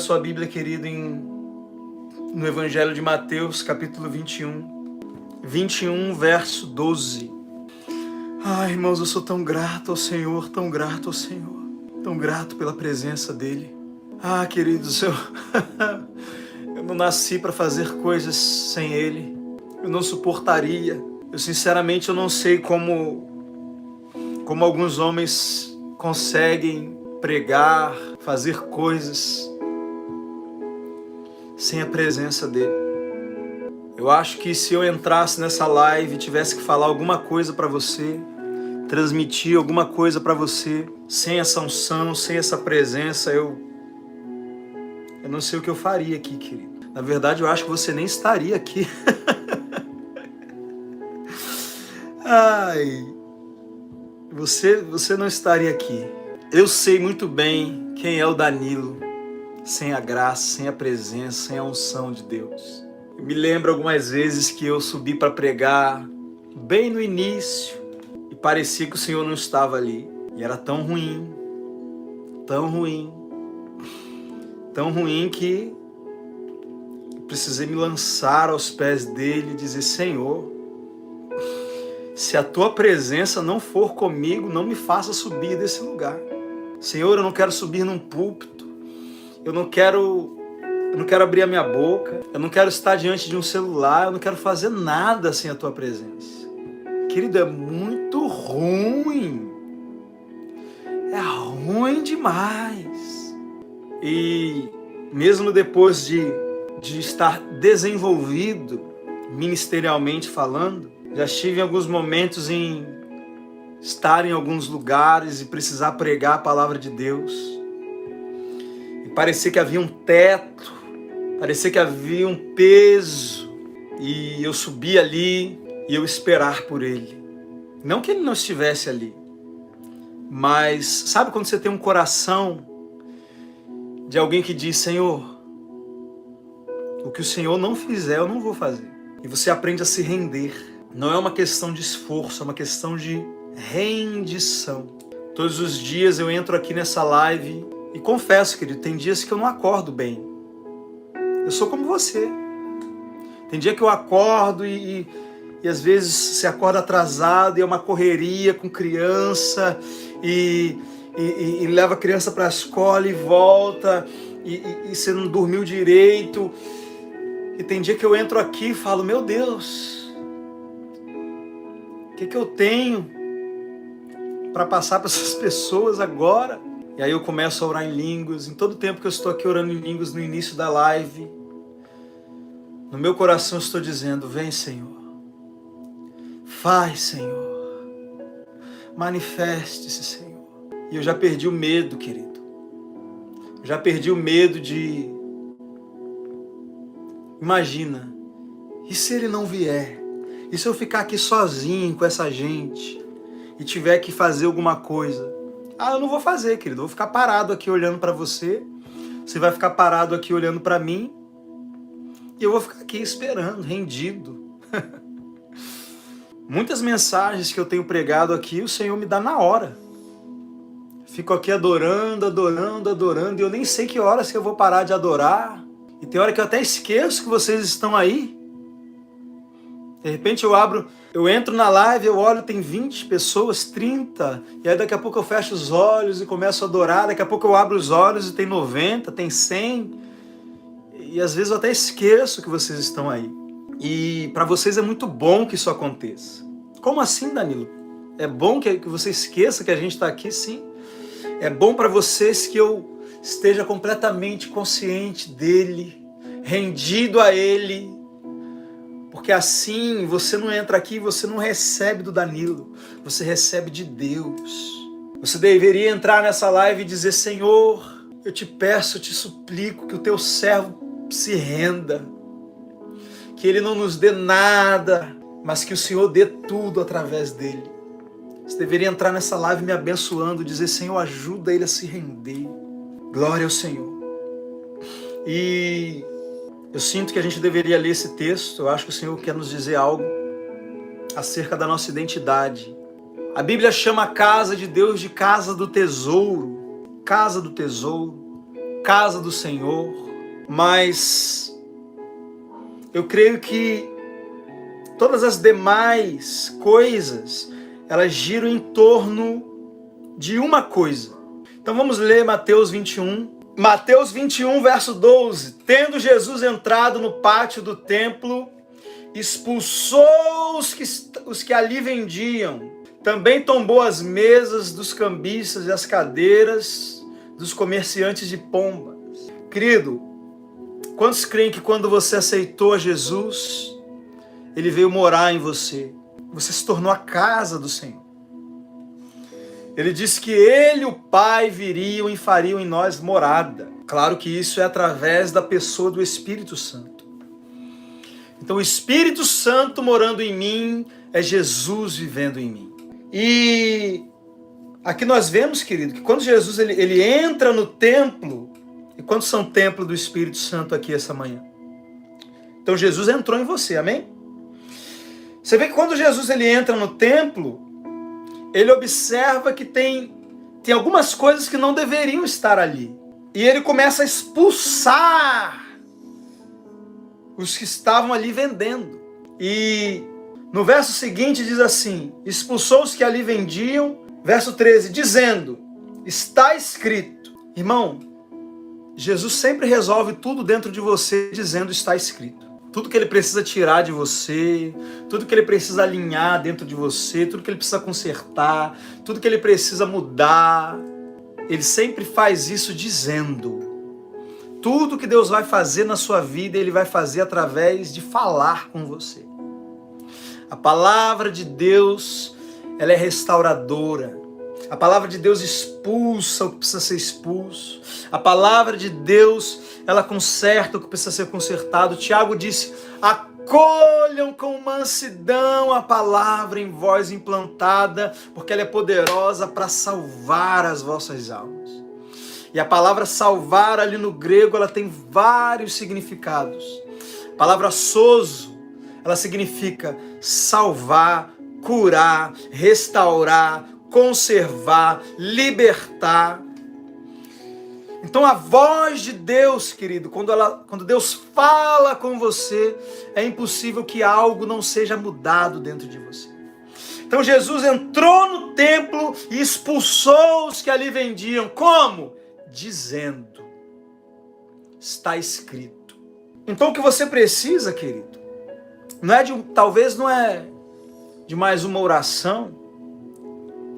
sua Bíblia, querido, no Evangelho de Mateus, capítulo 21, verso 12. Ai, irmãos, eu sou tão grato ao Senhor, tão grato ao Senhor, tão grato pela presença dEle. Ah, queridos, eu não nasci para fazer coisas sem Ele. Eu não suportaria. Eu, sinceramente, eu não sei como alguns homens conseguem pregar, fazer coisas sem a presença dEle. Eu acho que se eu entrasse nessa live e tivesse que falar alguma coisa para você, transmitir alguma coisa para você, sem essa unção, sem essa presença, eu não sei o que eu faria aqui, querido. Na verdade, eu acho que você nem estaria aqui. Ai, você não estaria aqui. Eu sei muito bem quem é o Danilo, sem a graça, sem a presença, sem a unção de Deus. Eu me lembro algumas vezes que eu subi para pregar, bem no início, e parecia que o Senhor não estava ali. E era tão ruim, tão ruim, tão ruim que eu precisei me lançar aos pés dele e dizer: Senhor, se a tua presença não for comigo, não me faça subir desse lugar. Senhor, eu não quero subir num púlpito, eu não quero abrir a minha boca, eu não quero estar diante de um celular, eu não quero fazer nada sem a tua presença. Querido, é muito ruim. É ruim demais. E mesmo depois de estar desenvolvido, ministerialmente falando, já estive em alguns momentos em estar em alguns lugares e precisar pregar a palavra de Deus. E parecia que havia um teto, parecia que havia um peso, e eu subia ali e eu esperar por Ele. Não que Ele não estivesse ali, mas sabe quando você tem um coração de alguém que diz: Senhor, o que o Senhor não fizer, eu não vou fazer. E você aprende a se render. Não é uma questão de esforço, é uma questão de rendição. Todos os dias eu entro aqui nessa live e confesso, querido, tem dias que eu não acordo bem. Eu sou como você. Tem dia que eu acordo e às vezes você acorda atrasado e é uma correria com criança e leva a criança para a escola e volta e você não dormiu direito. E tem dia que eu entro aqui e falo: meu Deus, o que eu tenho para passar para essas pessoas agora? E aí eu começo a orar em línguas. Em todo o tempo que eu estou aqui orando em línguas no início da live, no meu coração eu estou dizendo: vem, Senhor. Faz, Senhor. Manifeste-se, Senhor. E eu já perdi o medo, querido. Eu já perdi o medo de... Imagina, e se Ele não vier? E se eu ficar aqui sozinho com essa gente e tiver que fazer alguma coisa? Ah, eu não vou fazer, querido. Eu vou ficar parado aqui olhando para você. Você vai ficar parado aqui olhando para mim. E eu vou ficar aqui esperando, rendido. Muitas mensagens que eu tenho pregado aqui, o Senhor me dá na hora. Fico aqui adorando, e eu nem sei que horas que eu vou parar de adorar. E tem hora que eu até esqueço que vocês estão aí. De repente eu entro na live, eu olho, tem 20 pessoas, 30, e aí daqui a pouco eu fecho os olhos e começo a adorar, daqui a pouco eu abro os olhos e tem 90, tem 100, e às vezes eu até esqueço que vocês estão aí. E para vocês é muito bom que isso aconteça. Como assim, Danilo? É bom que você esqueça que a gente está aqui? Sim. É bom para vocês que eu esteja completamente consciente dele, rendido a ele, porque assim você não entra aqui e você não recebe do Danilo, você recebe de Deus. Você deveria entrar nessa live e dizer: Senhor, eu te peço, eu te suplico que o teu servo se renda, que ele não nos dê nada, mas que o Senhor dê tudo através dele. Você deveria entrar nessa live me abençoando, dizer: Senhor, ajuda ele a se render. Glória ao Senhor. E eu sinto que a gente deveria ler esse texto. Eu acho que o Senhor quer nos dizer algo acerca da nossa identidade. A Bíblia chama a casa de Deus de casa do tesouro. Casa do tesouro. casa do Senhor, mas eu creio que todas as demais coisas, elas giram em torno de uma coisa. Então vamos ler Mateus 21. Mateus 21, verso 12. Tendo Jesus entrado no pátio do templo, expulsou os que ali vendiam. Também tombou as mesas dos cambistas e as cadeiras dos comerciantes de pombas. Querido, quantos creem que quando você aceitou a Jesus, Ele veio morar em você? Você se tornou a casa do Senhor. Ele disse que Ele e o Pai viriam e fariam em nós morada. Claro que isso é através da pessoa do Espírito Santo. Então o Espírito Santo morando em mim é Jesus vivendo em mim. E aqui nós vemos, querido, que quando Jesus ele entra no templo, e quantos são templo do Espírito Santo aqui essa manhã? Então Jesus entrou em você, amém? Você vê que quando Jesus ele entra no templo, ele observa que tem algumas coisas que não deveriam estar ali. E ele começa a expulsar os que estavam ali vendendo. E no verso seguinte diz assim: expulsou os que ali vendiam, verso 13, dizendo, está escrito. Irmão, Jesus sempre resolve tudo dentro de você dizendo está escrito. Tudo que ele precisa tirar de você, tudo que ele precisa alinhar dentro de você, tudo que ele precisa consertar, tudo que ele precisa mudar, ele sempre faz isso dizendo. Tudo que Deus vai fazer na sua vida, Ele vai fazer através de falar com você. A palavra de Deus, ela é restauradora. A palavra de Deus expulsa o que precisa ser expulso. A palavra de Deus, ela conserta o que precisa ser consertado. Tiago disse, acolham com mansidão a palavra em vós implantada, porque ela é poderosa para salvar as vossas almas. E a palavra salvar ali no grego, ela tem vários significados. A palavra sozo, ela significa salvar, curar, restaurar, conservar, libertar. Então a voz de Deus, querido, quando Deus fala com você, é impossível que algo não seja mudado dentro de você. Então Jesus entrou no templo e expulsou os que ali vendiam. Como? Dizendo, está escrito. Então o que você precisa, querido, talvez não é de mais uma oração.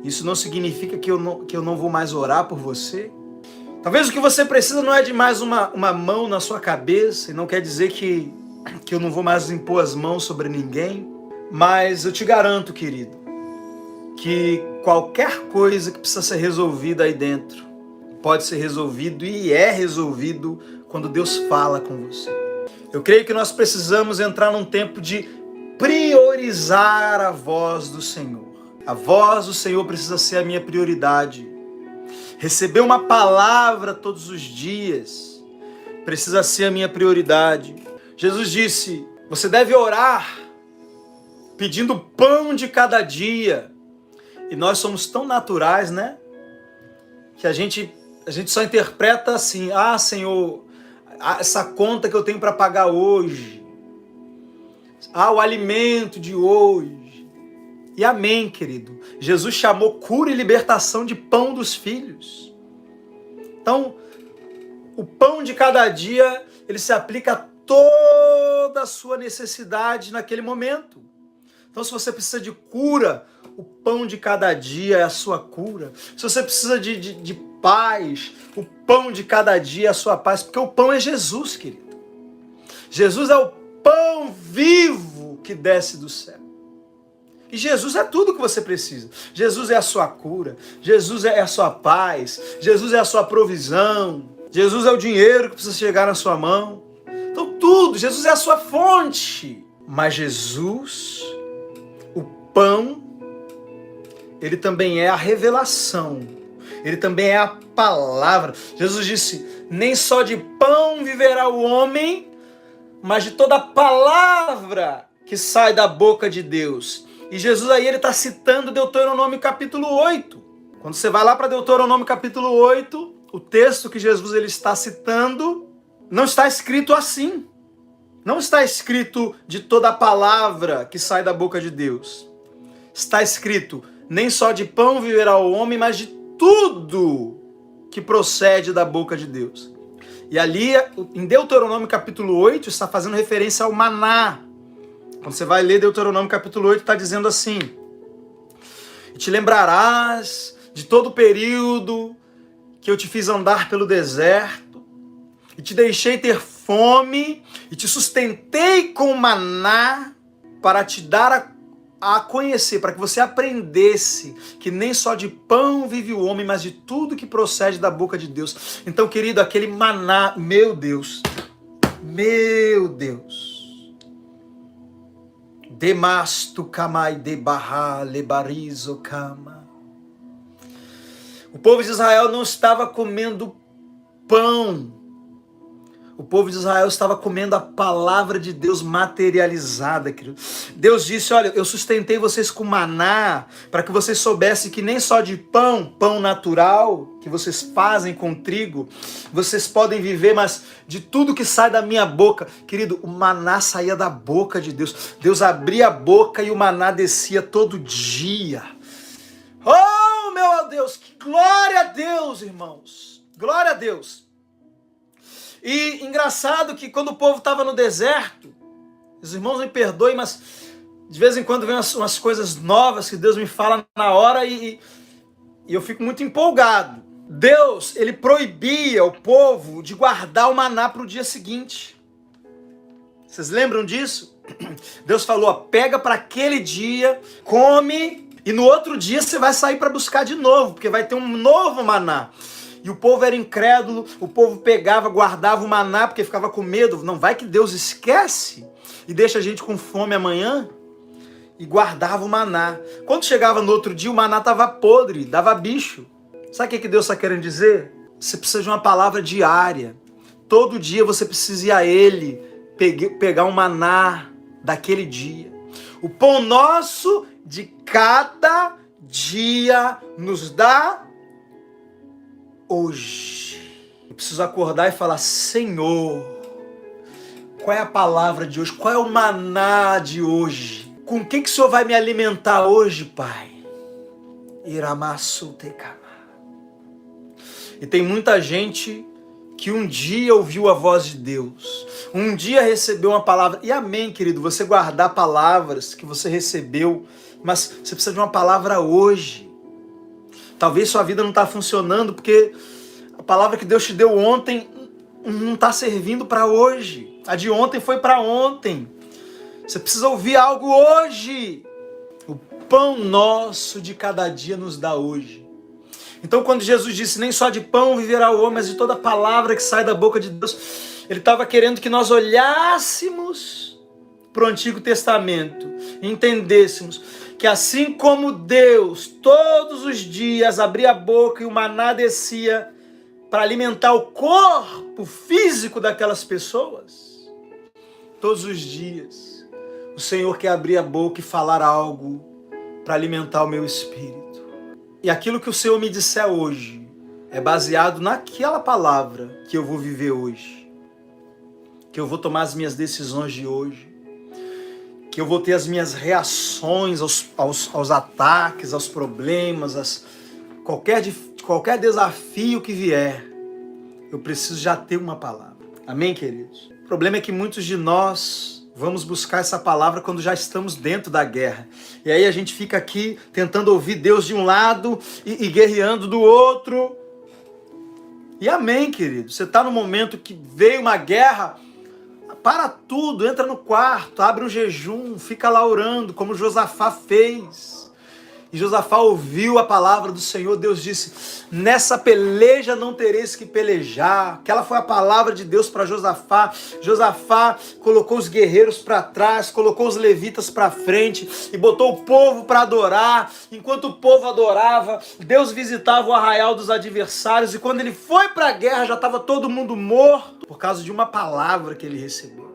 Isso não significa que eu não vou mais orar por você. Talvez o que você precisa não é de mais uma mão na sua cabeça, e não quer dizer que eu não vou mais impor as mãos sobre ninguém, mas eu te garanto, querido, que qualquer coisa que precisa ser resolvida aí dentro, pode ser resolvido e é resolvido quando Deus fala com você. Eu creio que nós precisamos entrar num tempo de priorizar a voz do Senhor. A voz do Senhor precisa ser a minha prioridade. Receber uma palavra todos os dias precisa ser a minha prioridade. Jesus disse, você deve orar pedindo o pão de cada dia. E nós somos tão naturais, né? Que a gente só interpreta assim, Senhor, essa conta que eu tenho para pagar hoje. O alimento de hoje. E amém, querido. Jesus chamou cura e libertação de pão dos filhos. Então, o pão de cada dia, ele se aplica a toda a sua necessidade naquele momento. Então, se você precisa de cura, o pão de cada dia é a sua cura. Se você precisa de paz, o pão de cada dia é a sua paz, porque o pão é Jesus, querido. Jesus é o pão vivo que desce do céu. E Jesus é tudo que você precisa. Jesus é a sua cura, Jesus é a sua paz, Jesus é a sua provisão, Jesus é o dinheiro que precisa chegar na sua mão. Então tudo, Jesus é a sua fonte. Mas Jesus, o pão, ele também é a revelação, ele também é a palavra. Jesus disse, nem só de pão viverá o homem, mas de toda a palavra que sai da boca de Deus. E Jesus aí ele está citando Deuteronômio capítulo 8. Quando você vai lá para Deuteronômio capítulo 8, o texto que Jesus ele está citando, não está escrito assim. Não está escrito de toda a palavra que sai da boca de Deus. Está escrito, nem só de pão viverá o homem, mas de tudo que procede da boca de Deus. E ali, em Deuteronômio capítulo 8, está fazendo referência ao maná. Quando você vai ler Deuteronômio capítulo 8, está dizendo assim: e te lembrarás de todo o período que eu te fiz andar pelo deserto, e te deixei ter fome, e te sustentei com maná, para te dar a conhecer, para que você aprendesse que nem só de pão vive o homem, mas de tudo que procede da boca de Deus. Então, querido, aquele maná, meu Deus, Demastu kamai de barra lebarizo kama. O povo de Israel não estava comendo pão. O povo de Israel estava comendo a palavra de Deus materializada, querido. Deus disse, olha, eu sustentei vocês com maná, para que vocês soubessem que nem só de pão natural, que vocês fazem com trigo, vocês podem viver, mas de tudo que sai da minha boca. Querido, o maná saía da boca de Deus. Deus abria a boca e o maná descia todo dia. Oh, meu Deus, que glória a Deus, irmãos. Glória a Deus. E engraçado que quando o povo estava no deserto, os irmãos me perdoem, mas de vez em quando vem umas coisas novas que Deus me fala na hora e eu fico muito empolgado. Deus, ele proibia o povo de guardar o maná para o dia seguinte. Vocês lembram disso? Deus falou, ó, pega para aquele dia, come, e no outro dia você vai sair para buscar de novo, porque vai ter um novo maná. E o povo era incrédulo, o povo pegava, guardava o maná, porque ficava com medo. Não vai que Deus esquece e deixa a gente com fome amanhã? E guardava o maná. Quando chegava no outro dia, o maná estava podre, dava bicho. Sabe o que Deus está querendo dizer? Você precisa de uma palavra diária. Todo dia você precisa ir a Ele, pegar um maná daquele dia. O pão nosso de cada dia nos dá hoje. Eu preciso acordar e falar, Senhor, qual é a palavra de hoje? Qual é o maná de hoje? Com o que o Senhor vai me alimentar hoje, Pai? Iramassu tekama. E tem muita gente que um dia ouviu a voz de Deus, um dia recebeu uma palavra, e amém, querido, você guardar palavras que você recebeu, mas você precisa de uma palavra hoje. Talvez sua vida não está funcionando porque a palavra que Deus te deu ontem não está servindo para hoje. A de ontem foi para ontem. Você precisa ouvir algo hoje. O pão nosso de cada dia nos dá hoje. Então quando Jesus disse, nem só de pão viverá o homem, mas de toda palavra que sai da boca de Deus, Ele estava querendo que nós olhássemos para o Antigo Testamento e entendêssemos que assim como Deus todos os dias abria a boca e o maná descia para alimentar o corpo físico daquelas pessoas, todos os dias o Senhor quer abrir a boca e falar algo para alimentar o meu espírito. E aquilo que o Senhor me disser hoje é baseado naquela palavra que eu vou viver hoje, que eu vou tomar as minhas decisões de hoje, que eu vou ter as minhas reações aos ataques, aos problemas, qualquer desafio que vier. Eu preciso já ter uma palavra. Amém, queridos? O problema é que muitos de nós vamos buscar essa palavra quando já estamos dentro da guerra. E aí a gente fica aqui tentando ouvir Deus de um lado e guerreando do outro. E amém, querido? Você está no momento que veio uma guerra, para tudo, entra no quarto, abre um jejum, fica lá orando, como Josafá fez. E Josafá ouviu a palavra do Senhor. Deus disse, nessa peleja não tereis que pelejar. Aquela foi a palavra de Deus para Josafá. Josafá colocou os guerreiros para trás, colocou os levitas para frente e botou o povo para adorar. Enquanto o povo adorava, Deus visitava o arraial dos adversários, e quando ele foi para a guerra já estava todo mundo morto por causa de uma palavra que ele recebeu.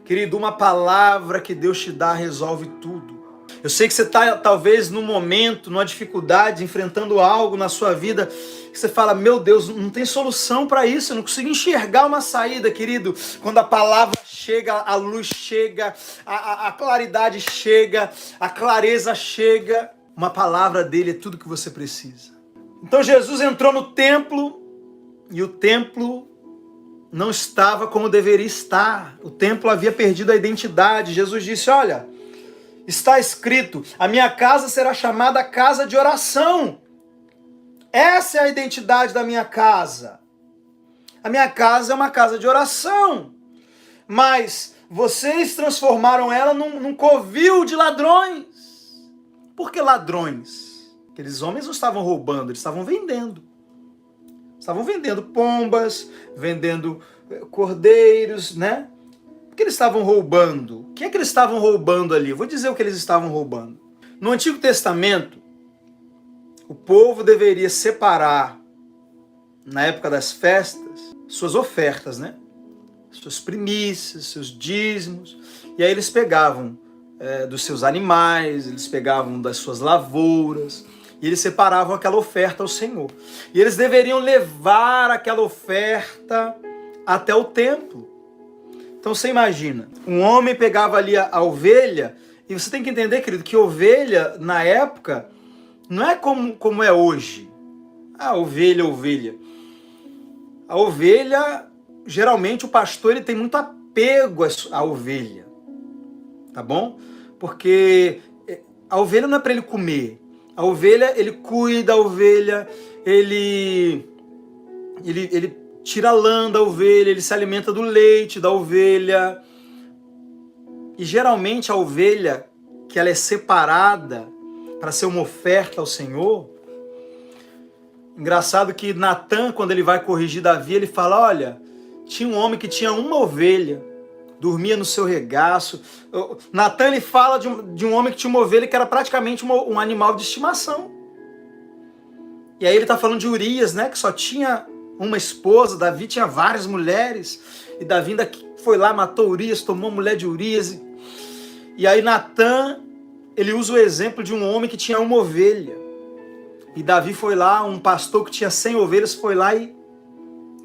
Querido, uma palavra que Deus te dá resolve tudo. Eu sei que você está talvez num momento, numa dificuldade, enfrentando algo na sua vida, que você fala, meu Deus, não tem solução para isso, eu não consigo enxergar uma saída, querido. Quando a palavra chega, a luz chega, a claridade chega, a clareza chega, uma palavra dele é tudo que você precisa. Então Jesus entrou no templo e o templo não estava como deveria estar. O templo havia perdido a identidade. Jesus disse, olha, está escrito, a minha casa será chamada casa de oração. Essa é a identidade da minha casa. A minha casa é uma casa de oração. Mas vocês transformaram ela num covil de ladrões. Por que ladrões? Aqueles homens não estavam roubando, eles estavam vendendo. Estavam vendendo pombas, vendendo cordeiros, né? O que eles estavam roubando? O que é que eles estavam roubando ali? Eu vou dizer o que eles estavam roubando. No Antigo Testamento, o povo deveria separar, na época das festas, suas ofertas, né? Suas primícias, seus dízimos. E aí eles pegavam dos seus animais, eles pegavam das suas lavouras, e eles separavam aquela oferta ao Senhor. E eles deveriam levar aquela oferta até o templo. Então você imagina, um homem pegava ali a ovelha, e você tem que entender, querido, que ovelha, na época, não é como é hoje. A ovelha. A ovelha, geralmente o pastor ele tem muito apego à ovelha. Tá bom? Porque a ovelha não é para ele comer. A ovelha, ele cuida da ovelha, ele tira a lã da ovelha, ele se alimenta do leite da ovelha. E geralmente a ovelha, que ela é separada para ser uma oferta ao Senhor. Engraçado que Natã, quando ele vai corrigir Davi, ele fala, olha, tinha um homem que tinha uma ovelha, dormia no seu regaço. Natã, ele fala de um homem que tinha uma ovelha que era praticamente um animal de estimação. E aí ele está falando de Urias, né, que só tinha uma esposa, Davi tinha várias mulheres, e Davi ainda foi lá, matou Urias, tomou a mulher de Urias. E aí Natã, ele usa o exemplo de um homem que tinha uma ovelha. E Davi foi lá, um pastor que tinha 100 ovelhas, foi lá e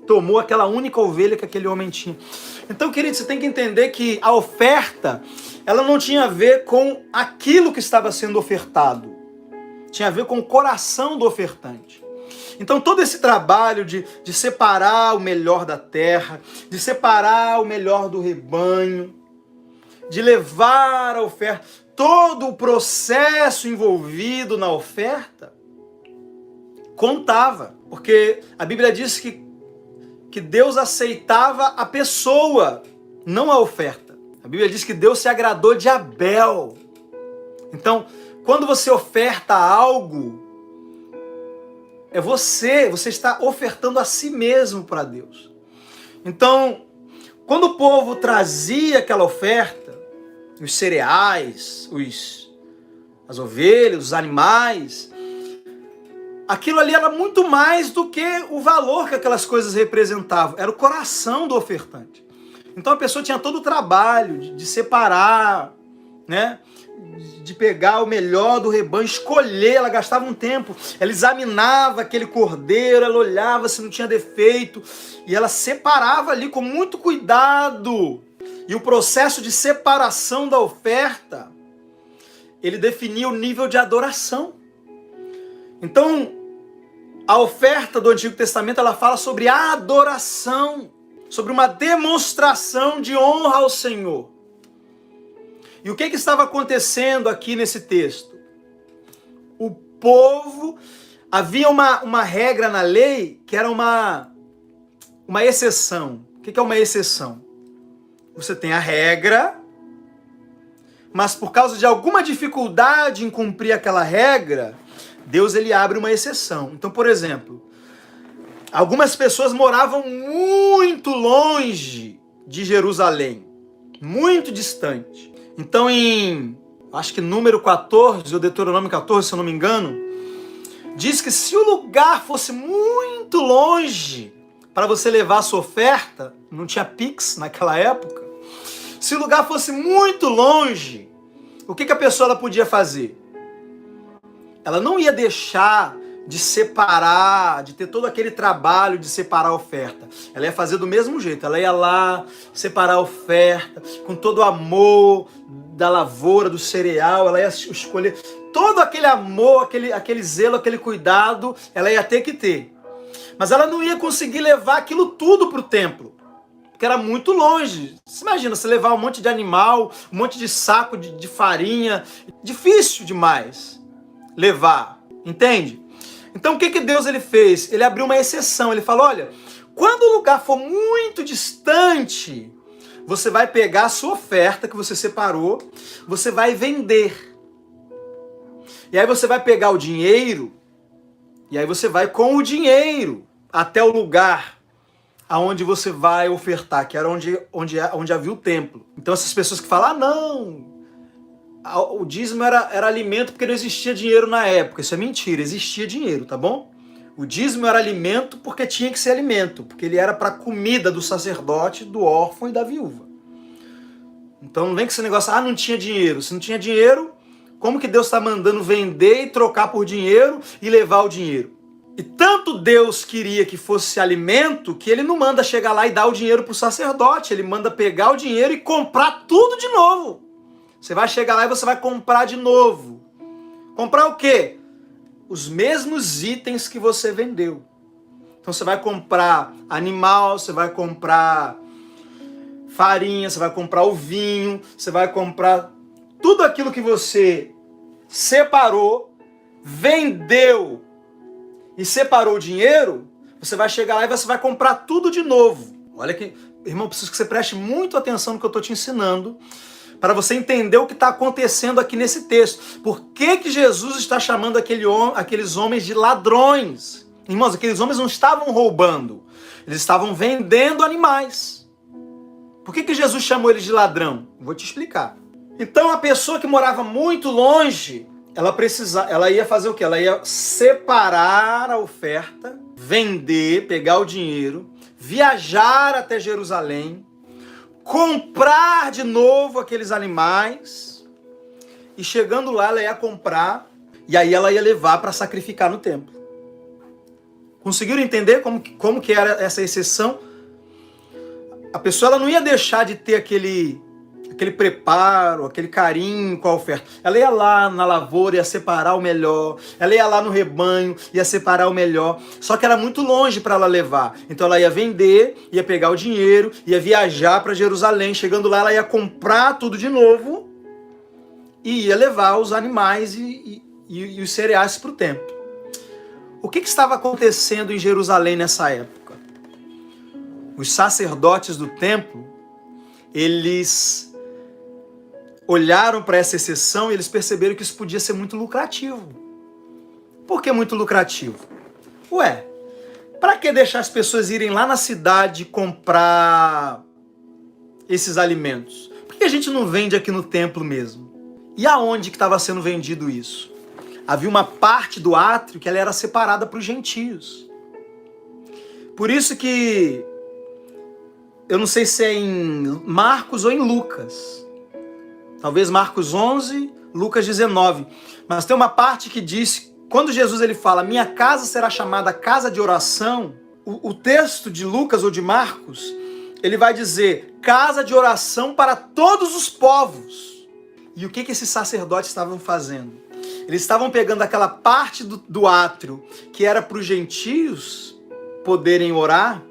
tomou aquela única ovelha que aquele homem tinha. Então, querido, você tem que entender que a oferta, ela não tinha a ver com aquilo que estava sendo ofertado. Tinha a ver com o coração do ofertante. Então, todo esse trabalho de separar o melhor da terra, de separar o melhor do rebanho, de levar a oferta, todo o processo envolvido na oferta, contava. Porque a Bíblia diz que Deus aceitava a pessoa, não a oferta. A Bíblia diz que Deus se agradou de Abel. Então, quando você oferta algo, você está ofertando a si mesmo para Deus. Então, quando o povo trazia aquela oferta, os cereais, as ovelhas, os animais, aquilo ali era muito mais do que o valor que aquelas coisas representavam. Era o coração do ofertante. Então a pessoa tinha todo o trabalho de separar, né? De pegar o melhor do rebanho, escolher, ela gastava um tempo, ela examinava aquele cordeiro, ela olhava se não tinha defeito, e ela separava ali com muito cuidado. E o processo de separação da oferta, ele definia o nível de adoração. Então, a oferta do Antigo Testamento, ela fala sobre a adoração, sobre uma demonstração de honra ao Senhor. E o que estava acontecendo aqui nesse texto? O povo, havia uma regra na lei que era uma exceção. O que é uma exceção? Você tem a regra, mas por causa de alguma dificuldade em cumprir aquela regra, Deus ele abre uma exceção. Então, por exemplo, algumas pessoas moravam muito longe de Jerusalém, muito distante. Então, acho que número 14, ou Deuteronômio 14, se eu não me engano, diz que se o lugar fosse muito longe para você levar a sua oferta, não tinha Pix naquela época, se o lugar fosse muito longe, o que a pessoa ela podia fazer? Ela não ia deixar de separar, de ter todo aquele trabalho de separar a oferta. Ela ia fazer do mesmo jeito. Ela ia lá separar a oferta com todo o amor da lavoura, do cereal. Ela ia escolher todo aquele amor, aquele zelo, aquele cuidado. Ela ia ter que ter. Mas ela não ia conseguir levar aquilo tudo para o templo, porque era muito longe. Você imagina, você levar um monte de animal, um monte de saco de farinha. Difícil demais levar, entende? Então o que Deus ele fez? Ele abriu uma exceção, ele falou, olha, quando o lugar for muito distante, você vai pegar a sua oferta que você separou, você vai vender. E aí você vai pegar o dinheiro, e aí você vai com o dinheiro até o lugar aonde você vai ofertar, que era onde havia o templo. Então essas pessoas que falam, não, o dízimo era alimento porque não existia dinheiro na época. Isso é mentira, existia dinheiro, tá bom? O dízimo era alimento porque tinha que ser alimento, porque ele era para comida do sacerdote, do órfão e da viúva. Então não vem com esse negócio, não tinha dinheiro. Se não tinha dinheiro, como que Deus está mandando vender e trocar por dinheiro e levar o dinheiro? E tanto Deus queria que fosse alimento, que ele não manda chegar lá e dar o dinheiro para o sacerdote, ele manda pegar o dinheiro e comprar tudo de novo. Você vai chegar lá e você vai comprar de novo. Comprar o quê? Os mesmos itens que você vendeu. Então você vai comprar animal, você vai comprar farinha, você vai comprar o vinho, você vai comprar tudo aquilo que você separou, vendeu e separou o dinheiro, você vai chegar lá e você vai comprar tudo de novo. Olha que, irmão, preciso que você preste muito atenção no que eu estou te ensinando, para você entender o que está acontecendo aqui nesse texto. Por que Jesus está chamando aqueles homens de ladrões? Irmãos, aqueles homens não estavam roubando, eles estavam vendendo animais. Por que Jesus chamou eles de ladrão? Vou te explicar. Então a pessoa que morava muito longe, ela ia fazer o quê? Ela ia separar a oferta, vender, pegar o dinheiro, viajar até Jerusalém, comprar de novo aqueles animais, e chegando lá ela ia comprar, e aí ela ia levar para sacrificar no templo. Conseguiram entender como que era essa exceção? A pessoa ela não ia deixar de ter aquele preparo, aquele carinho com a oferta. Ela ia lá na lavoura, ia separar o melhor. Ela ia lá no rebanho, ia separar o melhor. Só que era muito longe para ela levar. Então ela ia vender, ia pegar o dinheiro, ia viajar para Jerusalém. Chegando lá, ela ia comprar tudo de novo e ia levar os animais e os cereais para o templo. O que estava acontecendo em Jerusalém nessa época? Os sacerdotes do templo, eles olharam para essa exceção e eles perceberam que isso podia ser muito lucrativo. Por que muito lucrativo? Ué, para que deixar as pessoas irem lá na cidade comprar esses alimentos? Por que a gente não vende aqui no templo mesmo? E aonde que estava sendo vendido isso? Havia uma parte do átrio que ela era separada para os gentios. Por isso que, eu não sei se é em Marcos ou em Lucas, talvez Marcos 11, Lucas 19. Mas tem uma parte que diz, quando Jesus ele fala, minha casa será chamada casa de oração, o texto de Lucas ou de Marcos, ele vai dizer, casa de oração para todos os povos. E o que esses sacerdotes estavam fazendo? Eles estavam pegando aquela parte do átrio que era para os gentios poderem orar.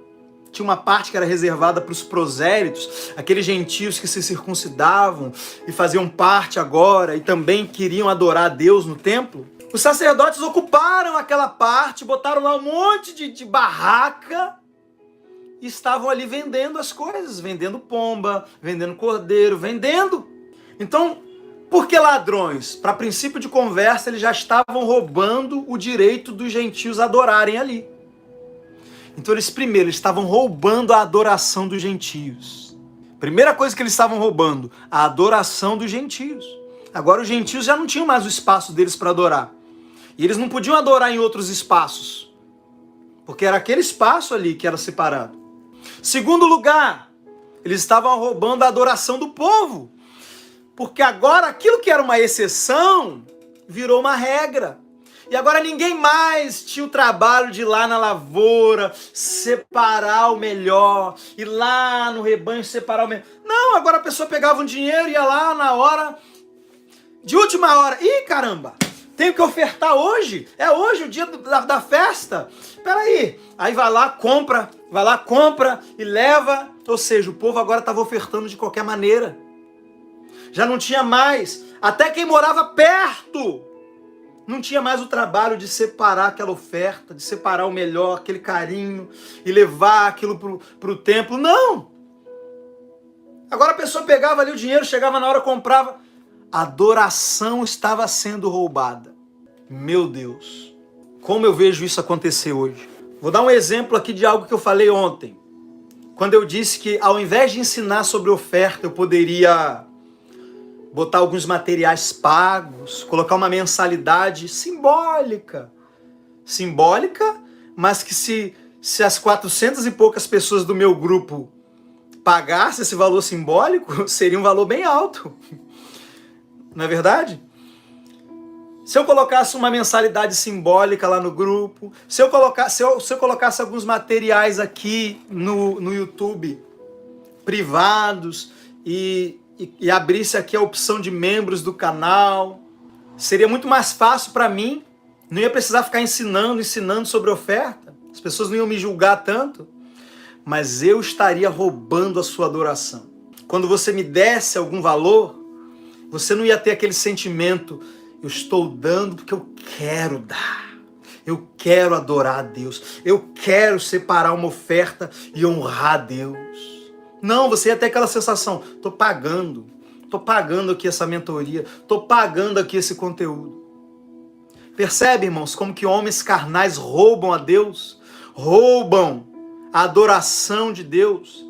Tinha uma parte que era reservada para os prosélitos, aqueles gentios que se circuncidavam e faziam parte agora e também queriam adorar a Deus no templo. Os sacerdotes ocuparam aquela parte, botaram lá um monte de barraca e estavam ali vendendo as coisas, vendendo pomba, vendendo cordeiro, vendendo. Então, por que ladrões? Para princípio de conversa, eles já estavam roubando o direito dos gentios adorarem ali. Então eles estavam roubando a adoração dos gentios. Primeira coisa que eles estavam roubando, a adoração dos gentios. Agora os gentios já não tinham mais o espaço deles para adorar. E eles não podiam adorar em outros espaços, porque era aquele espaço ali que era separado. Segundo lugar, eles estavam roubando a adoração do povo. Porque agora aquilo que era uma exceção virou uma regra. E agora ninguém mais tinha o trabalho de ir lá na lavoura, separar o melhor, ir lá no rebanho separar o melhor. Não, agora a pessoa pegava um dinheiro e ia lá na hora, de última hora. Ih, caramba, tenho que ofertar hoje, é hoje o dia da festa. Peraí, aí vai lá, compra e leva. Ou seja, o povo agora estava ofertando de qualquer maneira. Já não tinha mais, até quem morava perto, não tinha mais o trabalho de separar aquela oferta, de separar o melhor, aquele carinho, e levar aquilo para o templo. Não! Agora a pessoa pegava ali o dinheiro, chegava na hora, comprava. A adoração estava sendo roubada. Meu Deus, como eu vejo isso acontecer hoje. Vou dar um exemplo aqui de algo que eu falei ontem. Quando eu disse que ao invés de ensinar sobre oferta, eu poderia botar alguns materiais pagos, colocar uma mensalidade simbólica. Simbólica, mas que se as 400 e poucas pessoas do meu grupo pagassem esse valor simbólico, seria um valor bem alto. Não é verdade? Se eu colocasse uma mensalidade simbólica lá no grupo, se eu colocasse alguns materiais aqui no YouTube, privados, e abrisse aqui a opção de membros do canal, seria muito mais fácil para mim, não ia precisar ficar ensinando sobre oferta, as pessoas não iam me julgar tanto, mas eu estaria roubando a sua adoração. Quando você me desse algum valor, você não ia ter aquele sentimento, eu estou dando porque eu quero dar, eu quero adorar a Deus, eu quero separar uma oferta e honrar a Deus. Não, você ia ter aquela sensação, estou pagando aqui essa mentoria, estou pagando aqui esse conteúdo. Percebe, irmãos, como que homens carnais roubam a Deus, roubam a adoração de Deus.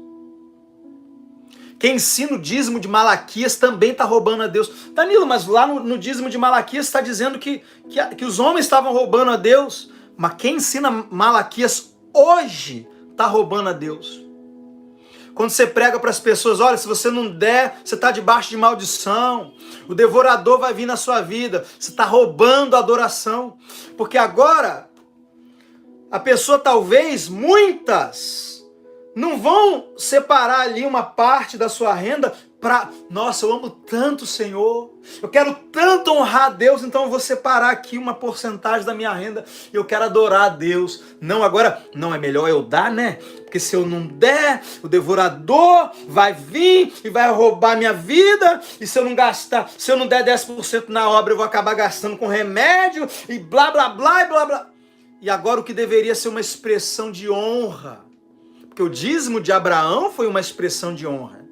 Quem ensina o dízimo de Malaquias também está roubando a Deus. Danilo, mas lá no dízimo de Malaquias está dizendo que os homens estavam roubando a Deus, mas quem ensina Malaquias hoje está roubando a Deus. Quando você prega para as pessoas, olha, se você não der, você está debaixo de maldição, o devorador vai vir na sua vida, você está roubando a adoração, porque agora, a pessoa talvez, muitas, não vão separar ali uma parte da sua renda para, nossa, eu amo tanto o Senhor, eu quero tanto honrar a Deus, então eu vou separar aqui uma porcentagem da minha renda e eu quero adorar a Deus. Não, agora, não, é melhor eu dar, né? Porque se eu não der, o devorador vai vir e vai roubar minha vida, e se eu não gastar, se eu não der 10% na obra, eu vou acabar gastando com remédio, e blá, blá, blá, e blá, blá. E agora o que deveria ser uma expressão de honra, porque o dízimo de Abraão foi uma expressão de honra.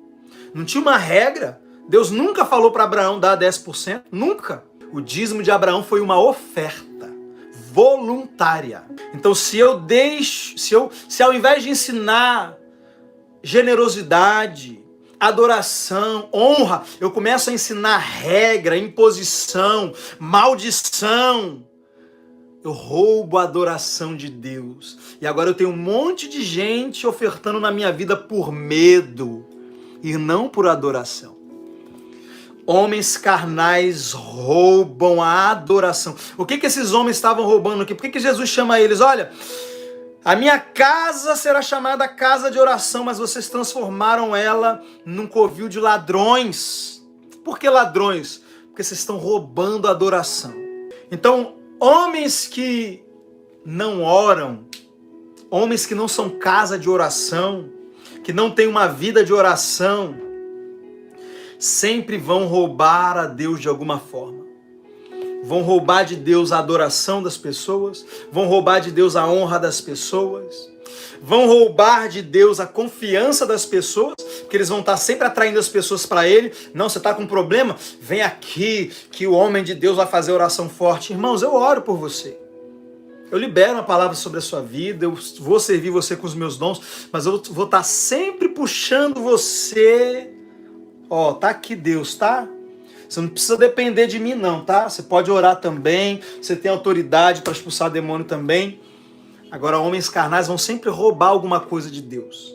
Não tinha uma regra. Deus nunca falou para Abraão dar 10%. Nunca. O dízimo de Abraão foi uma oferta voluntária. Então se ao invés de ensinar generosidade, adoração, honra, eu começo a ensinar regra, imposição, maldição, eu roubo a adoração de Deus. E agora eu tenho um monte de gente ofertando na minha vida por medo e não por adoração. Homens carnais roubam a adoração. O que esses homens estavam roubando aqui? Por que Jesus chama eles? Olha, a minha casa será chamada casa de oração, mas vocês transformaram ela num covil de ladrões. Por que ladrões? Porque vocês estão roubando a adoração. Então, homens que não oram, homens que não são casa de oração, que não têm uma vida de oração, sempre vão roubar a Deus de alguma forma. Vão roubar de Deus a adoração das pessoas, vão roubar de Deus a honra das pessoas, vão roubar de Deus a confiança das pessoas, porque eles vão estar sempre atraindo as pessoas para Ele. Não, você está com um problema? Vem aqui, que o homem de Deus vai fazer oração forte. Irmãos, eu oro por você. Eu libero uma palavra sobre a sua vida, eu vou servir você com os meus dons, mas eu vou estar sempre puxando você. Ó, tá aqui Deus, tá? Você não precisa depender de mim não, tá? Você pode orar também, você tem autoridade para expulsar demônio também. Agora, homens carnais vão sempre roubar alguma coisa de Deus.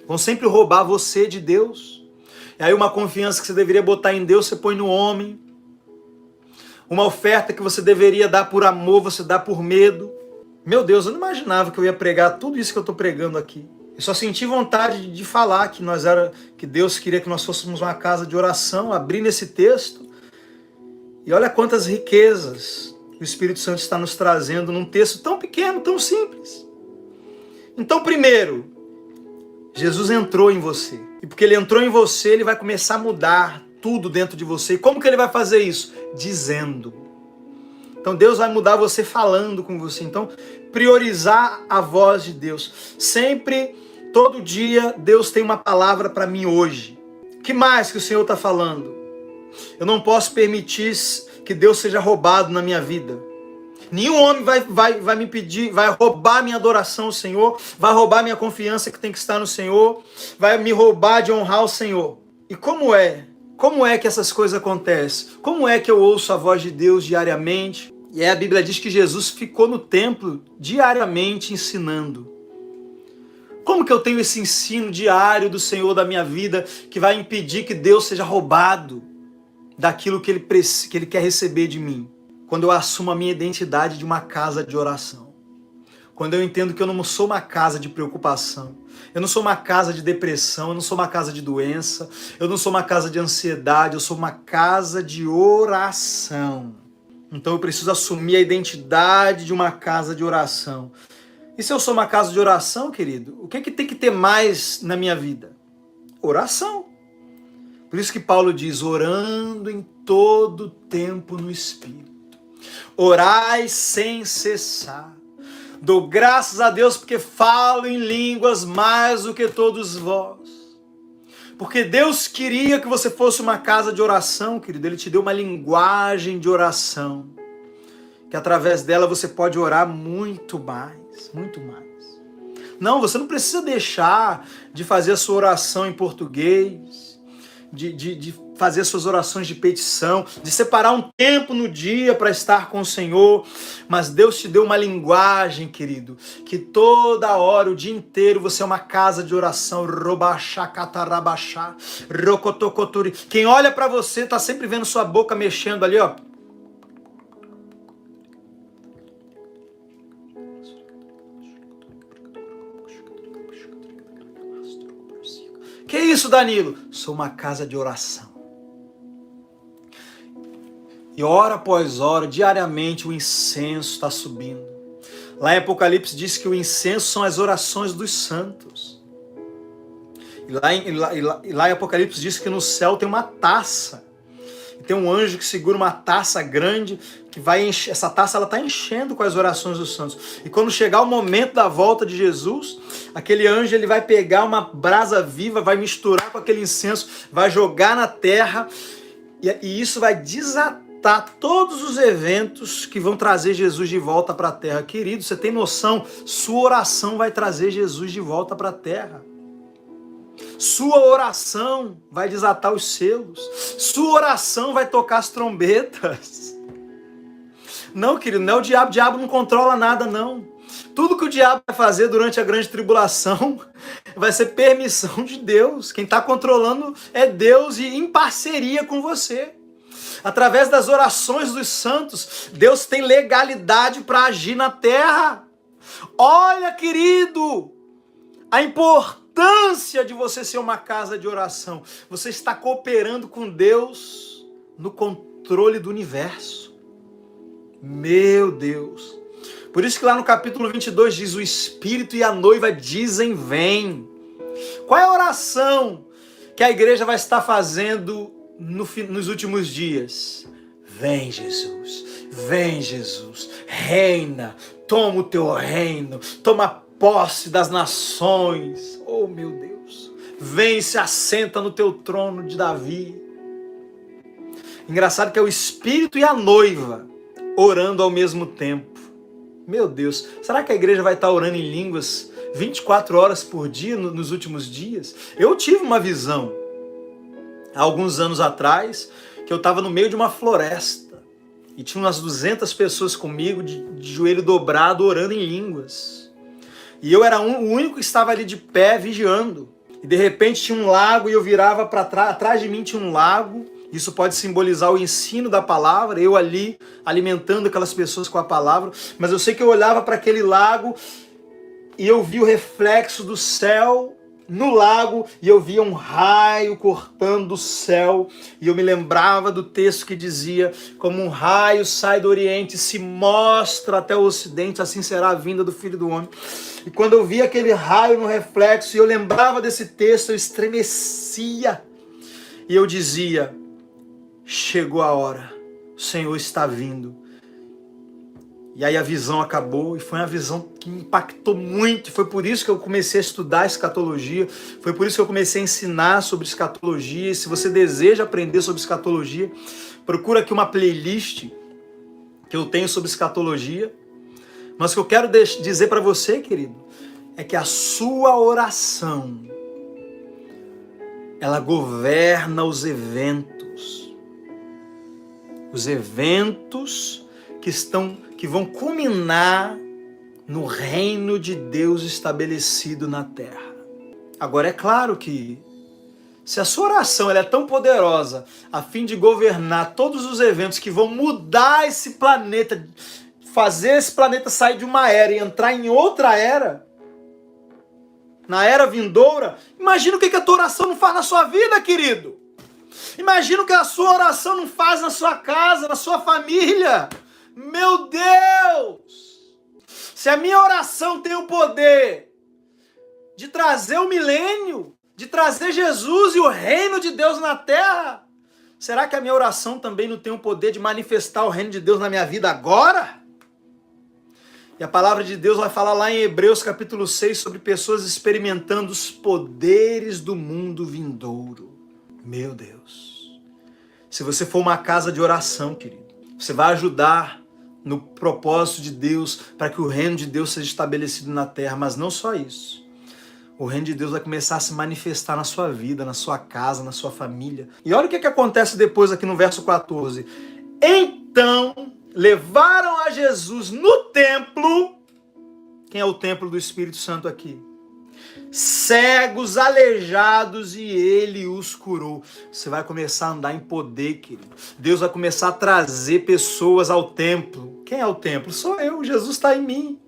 Vão sempre roubar você de Deus. E aí uma confiança que você deveria botar em Deus, você põe no homem. Uma oferta que você deveria dar por amor, você dá por medo. Meu Deus, eu não imaginava que eu ia pregar tudo isso que eu estou pregando aqui. Eu só senti vontade de falar que Deus queria que nós fôssemos uma casa de oração, abrindo esse texto. E olha quantas riquezas o Espírito Santo está nos trazendo num texto tão pequeno, tão simples. Então, primeiro, Jesus entrou em você. E porque ele entrou em você, ele vai começar a mudar tudo dentro de você. E como que ele vai fazer isso? Dizendo. Então Deus vai mudar você falando com você. Então, priorizar a voz de Deus. Sempre, todo dia, Deus tem uma palavra para mim hoje. O que mais que o Senhor está falando? Eu não posso permitir que Deus seja roubado na minha vida. Nenhum homem vai me pedir, vai roubar minha adoração ao Senhor, vai roubar minha confiança que tem que estar no Senhor, vai me roubar de honrar o Senhor. E como é? Como é que essas coisas acontecem? Como é que eu ouço a voz de Deus diariamente? E aí a Bíblia diz que Jesus ficou no templo diariamente ensinando. Como que eu tenho esse ensino diário do Senhor da minha vida que vai impedir que Deus seja roubado daquilo que Ele quer receber de mim? Quando eu assumo a minha identidade de uma casa de oração. Quando eu entendo que eu não sou uma casa de preocupação. Eu não sou uma casa de depressão, eu não sou uma casa de doença, eu não sou uma casa de ansiedade, eu sou uma casa de oração. Então eu preciso assumir a identidade de uma casa de oração. E se eu sou uma casa de oração, querido, o que tem que ter mais na minha vida? Oração. Por isso que Paulo diz, orando em todo tempo no Espírito. Orai sem cessar. Dou graças a Deus porque falo em línguas mais do que todos vós. Porque Deus queria que você fosse uma casa de oração, querido. Ele te deu uma linguagem de oração. Que através dela você pode orar muito mais, muito mais. Não, você não precisa deixar de fazer a sua oração em português, de fazer suas orações de petição, de separar um tempo no dia para estar com o Senhor, mas Deus te deu uma linguagem, querido, que toda hora, o dia inteiro, você é uma casa de oração. Quem olha para você está sempre vendo sua boca mexendo ali, ó. Que isso, Danilo? Sou uma casa de oração. E hora após hora, diariamente, o incenso está subindo. Lá em Apocalipse diz que o incenso são as orações dos santos. E lá em Apocalipse diz que no céu tem uma taça. E tem um anjo que segura uma taça grande, que vai encher, essa taça está enchendo com as orações dos santos. E quando chegar o momento da volta de Jesus, aquele anjo ele vai pegar uma brasa viva, vai misturar com aquele incenso, vai jogar na terra, e isso vai desatar todos os eventos que vão trazer Jesus de volta para a terra. Querido, você tem noção? Sua oração vai trazer Jesus de volta para a terra. Sua oração vai desatar os selos. Sua oração vai tocar as trombetas. Não, querido, não é o diabo não controla nada, não. Tudo que o diabo vai fazer durante a grande tribulação vai ser permissão de Deus. Quem está controlando é Deus e em parceria com você. Através das orações dos santos, Deus tem legalidade para agir na terra. Olha, querido, a importância de você ser uma casa de oração. Você está cooperando com Deus no controle do universo. Meu Deus. Por isso que lá no capítulo 22 diz, o Espírito e a noiva dizem, vem. Qual é a oração que a igreja vai estar fazendo nos últimos dias? Vem, Jesus, reina, toma o teu reino, toma posse das nações. Oh, meu Deus, vem e se assenta no teu trono de Davi. Engraçado que é o Espírito e a noiva orando ao mesmo tempo. Meu Deus, será que a igreja vai estar orando em línguas 24 horas por dia nos últimos dias? Eu tive uma visão há alguns anos atrás, que eu estava no meio de uma floresta e tinha umas 200 pessoas comigo de joelho dobrado orando em línguas. E eu era o único que estava ali de pé vigiando. E de repente tinha um lago e eu virava para trás, atrás de mim tinha um lago. Isso pode simbolizar o ensino da palavra, eu ali alimentando aquelas pessoas com a palavra. Mas eu sei que eu olhava para aquele lago e eu vi o reflexo do céu no lago e eu via um raio cortando o céu. E eu me lembrava do texto que dizia: como um raio sai do oriente e se mostra até o ocidente, assim será a vinda do Filho do Homem. E quando eu via aquele raio no reflexo e eu lembrava desse texto, eu estremecia. E eu dizia: chegou a hora, o Senhor está vindo. E aí a visão acabou, e foi uma visão que me impactou muito. Foi por isso que eu comecei a estudar escatologia, foi por isso que eu comecei a ensinar sobre escatologia. E se você deseja aprender sobre escatologia, procura aqui uma playlist que eu tenho sobre escatologia. Mas o que eu quero dizer para você, querido, é que a sua oração, ela governa os eventos. Os eventos que vão culminar no reino de Deus estabelecido na terra. Agora, é claro que se a sua oração ela é tão poderosa a fim de governar todos os eventos que vão mudar esse planeta, fazer esse planeta sair de uma era e entrar em outra era, na era vindoura, imagina o que a tua oração não faz na sua vida, querido. Imagina o que a sua oração não faz na sua casa, na sua família. Meu Deus! Se a minha oração tem o poder de trazer o milênio, de trazer Jesus e o reino de Deus na terra, será que a minha oração também não tem o poder de manifestar o reino de Deus na minha vida agora? E a palavra de Deus vai falar lá em Hebreus capítulo 6 sobre pessoas experimentando os poderes do mundo vindouro. Meu Deus! Se você for uma casa de oração, querido, você vai ajudar no propósito de Deus para que o reino de Deus seja estabelecido na terra. Mas não só isso. O reino de Deus vai começar a se manifestar na sua vida, na sua casa, na sua família. E olha o que acontece depois aqui no verso 14. Então levaram a Jesus no templo. Quem é o templo do Espírito Santo aqui? Cegos, aleijados, e ele os curou. Você vai começar a andar em poder, querido. Deus vai começar a trazer pessoas ao templo. Quem é o templo? Sou eu, Jesus está em mim.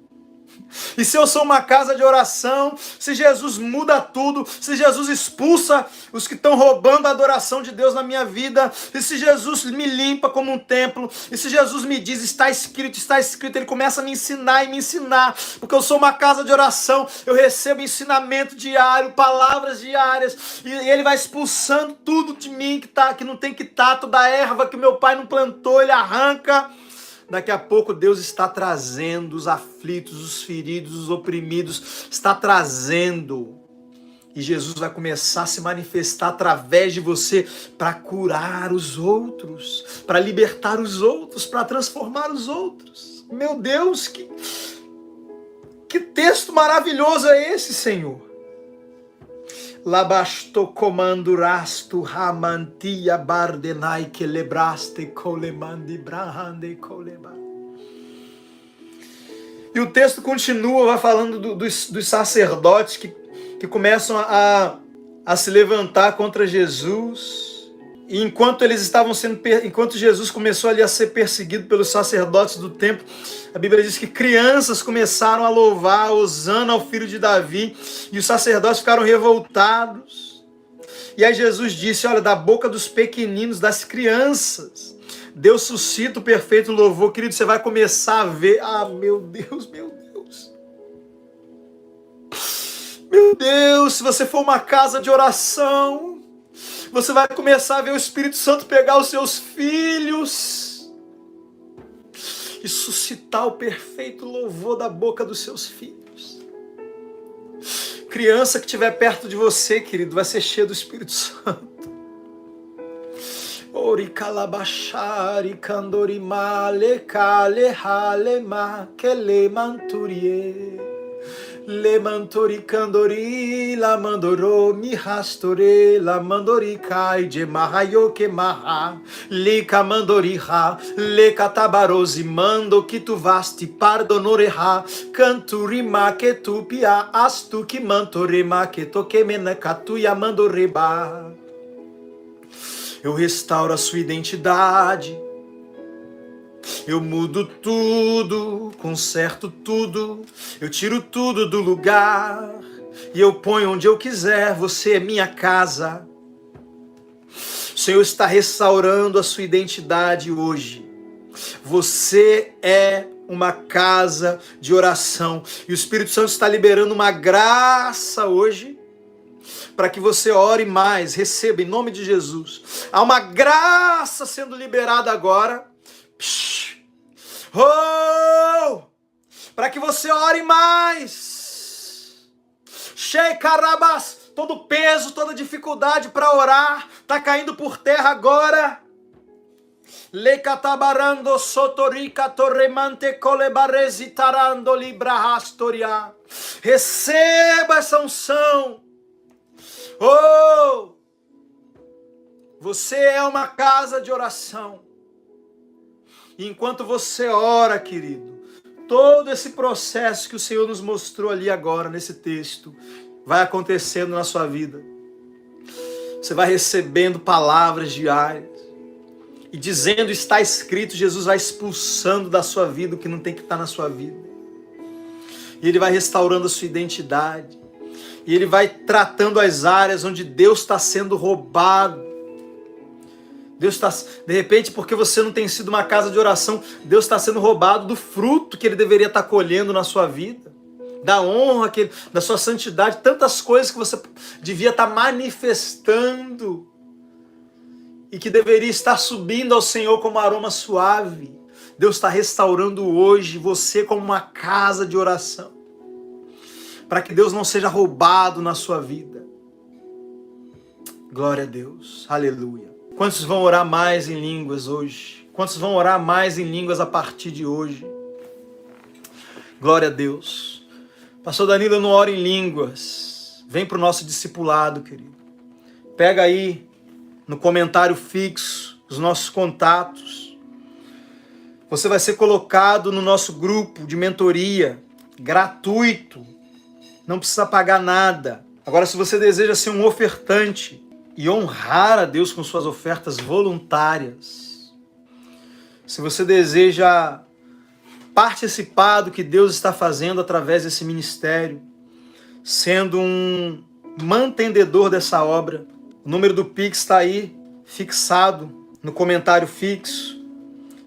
E se eu sou uma casa de oração, se Jesus muda tudo, se Jesus expulsa os que estão roubando a adoração de Deus na minha vida, e se Jesus me limpa como um templo, e se Jesus me diz, está escrito, ele começa a me ensinar e me ensinar, porque eu sou uma casa de oração, eu recebo ensinamento diário, palavras diárias, e ele vai expulsando tudo de mim que não tem que estar, toda a erva que meu pai não plantou, ele arranca. Daqui a pouco Deus está trazendo os aflitos, os feridos, os oprimidos, está trazendo. E Jesus vai começar a se manifestar através de você para curar os outros, para libertar os outros, para transformar os outros. Meu Deus, que texto maravilhoso é esse, Senhor? Labasto comandurastu hamantia bardenai que lebraste colemandi brahande coleba. E o texto continua, vai falando dos sacerdotes que começam a se levantar contra Jesus. E enquanto Jesus começou ali a ser perseguido pelos sacerdotes do templo, a Bíblia diz que crianças começaram a louvar, hosana ao filho de Davi, e os sacerdotes ficaram revoltados. E aí Jesus disse, olha, da boca dos pequeninos, das crianças, Deus suscita o perfeito louvor. Querido, você vai começar a ver, meu Deus, meu Deus. Meu Deus, se você for uma casa de oração, você vai começar a ver o Espírito Santo pegar os seus filhos e suscitar o perfeito louvor da boca dos seus filhos. Criança que estiver perto de você, querido, vai ser cheia do Espírito Santo. Ori calabashari candorimale kale halema kele manturie Le mantori candori la mandoro mi hastore la mandori kai de mahayo que maha le camandoriha le catabarosi mando que tu vasti pardonoreha canturima que tu pia astu que mantorema que toque mena catuia mandoreba. Eu restauro a sua identidade. Eu mudo tudo, conserto tudo, eu tiro tudo do lugar e eu ponho onde eu quiser. Você é minha casa. O Senhor está restaurando a sua identidade hoje. Você é uma casa de oração e o Espírito Santo está liberando uma graça hoje para que você ore mais. Receba em nome de Jesus. Há uma graça sendo liberada agora. Oh! Para que você ore mais. Sheikarabas, todo peso, toda dificuldade para orar está caindo por terra agora. Lekatabarando sotorika torremante colebarezi tarando librahastoria. Receba essa unção. Oh! Você é uma casa de oração. E enquanto você ora, querido, todo esse processo que o Senhor nos mostrou ali agora, nesse texto, vai acontecendo na sua vida. Você vai recebendo palavras diárias. E dizendo, está escrito, Jesus vai expulsando da sua vida o que não tem que estar na sua vida. E Ele vai restaurando a sua identidade. E Ele vai tratando as áreas onde Deus está sendo roubado. Deus está, de repente, porque você não tem sido uma casa de oração, Deus está sendo roubado do fruto que Ele deveria estar colhendo na sua vida, da honra, da sua santidade, tantas coisas que você devia estar manifestando e que deveria estar subindo ao Senhor como aroma suave. Deus está restaurando hoje você como uma casa de oração, para que Deus não seja roubado na sua vida. Glória a Deus, aleluia. Quantos vão orar mais em línguas hoje? Quantos vão orar mais em línguas a partir de hoje? Glória a Deus. Pastor Danilo, eu não oro em línguas. Vem para o nosso discipulado, querido. Pega aí no comentário fixo os nossos contatos. Você vai ser colocado no nosso grupo de mentoria, gratuito. Não precisa pagar nada. Agora, se você deseja ser um ofertante e honrar a Deus com suas ofertas voluntárias, se você deseja participar do que Deus está fazendo através desse ministério, sendo um mantenedor dessa obra, o número do Pix está aí fixado no comentário fixo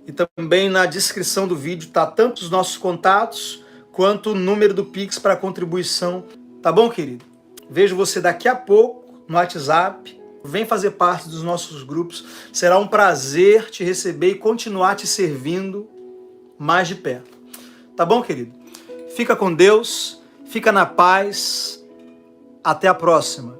e também na descrição do vídeo está tanto os nossos contatos quanto o número do Pix para contribuição. Tá bom, querido? Vejo você daqui a pouco no WhatsApp. Vem fazer parte dos nossos grupos. Será um prazer te receber e continuar te servindo mais de perto. Tá bom, querido? Fica com Deus, fica na paz. Até a próxima.